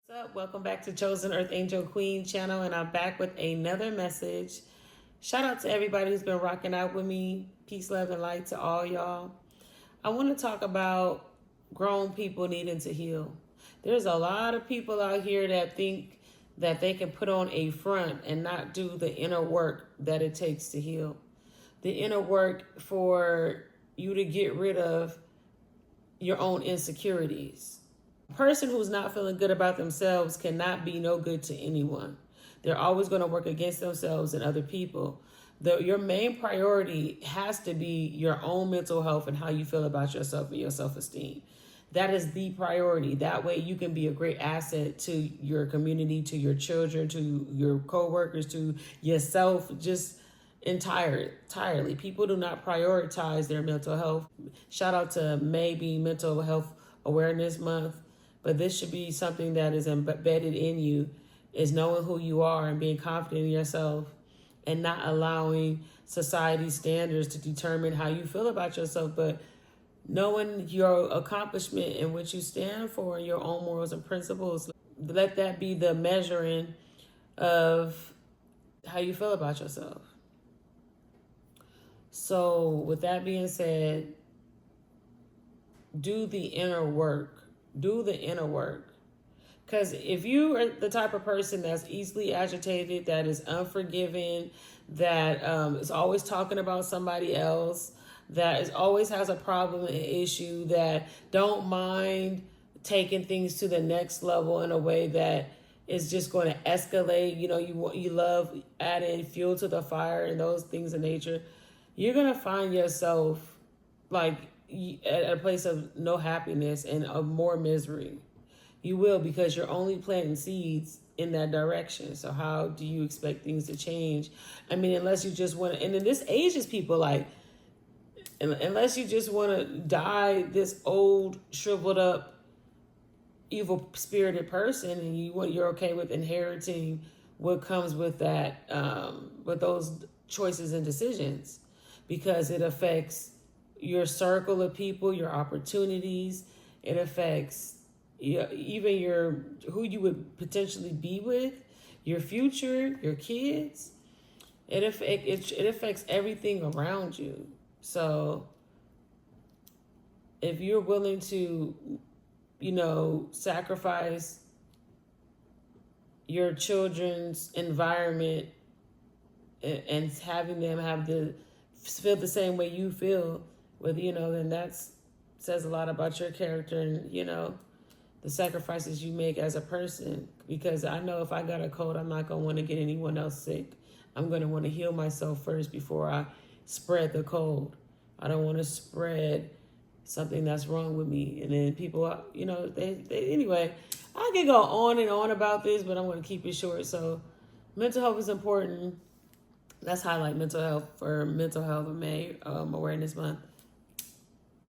What's up? Welcome back to Chosen Earth Angel Queen channel, and I'm back with another message. Shout out to everybody who's been rocking out with me. Peace, love, and light to all y'all. I want to talk about grown people needing to heal. There's a lot of people out here that think that they can put on a front and not do the inner work that it takes to heal. The inner work for you to get rid of your own insecurities. A person who's not feeling good about themselves cannot be no good to anyone. They're always going to work against themselves and other people. Your main priority has to be your own mental health and how you feel about yourself and your self-esteem. That is the priority. That way you can be a great asset to your community, to your children, to your co-workers, to yourself, just entirely. People do not prioritize their mental health. Shout out to maybe Mental Health Awareness Month, but this should be something that is embedded in you, is knowing who you are and being confident in yourself and not allowing society's standards to determine how you feel about yourself, but knowing your accomplishment and what you stand for and your own morals and principles. Let that be the measuring of how you feel about yourself. So with that being said, do the inner work. Do the inner work. Because if you are the type of person that's easily agitated, that is unforgiving, that is always talking about somebody else, that is always has a problem, an issue, that don't mind taking things to the next level in a way that is just going to escalate, you love adding fuel to the fire and those things of nature, you're going to find yourself like at a place of no happiness and of more misery. You will, because you're only planting seeds in that direction. So how do you expect things to change? I mean, unless you just want to, and then this ages people like, unless you just want to die this old, shriveled up, evil spirited person, and you're okay with inheriting what comes with that, with those choices and decisions, because it affects your circle of people, your opportunities. It affects even who you would potentially be with, your future, your kids. It affects everything around you. So if you're willing to, sacrifice your children's environment and having them feel the same way you feel, then that says a lot about your character and, the sacrifices you make as a person. Because I know if I got a cold, I'm not going to want to get anyone else sick. I'm going to want to heal myself first before I spread the cold. I don't want to spread something that's wrong with me. And then people, anyway, I can go on and on about this, but I'm going to keep it short. So mental health is important. Let's highlight mental health for Mental Health May Awareness Month.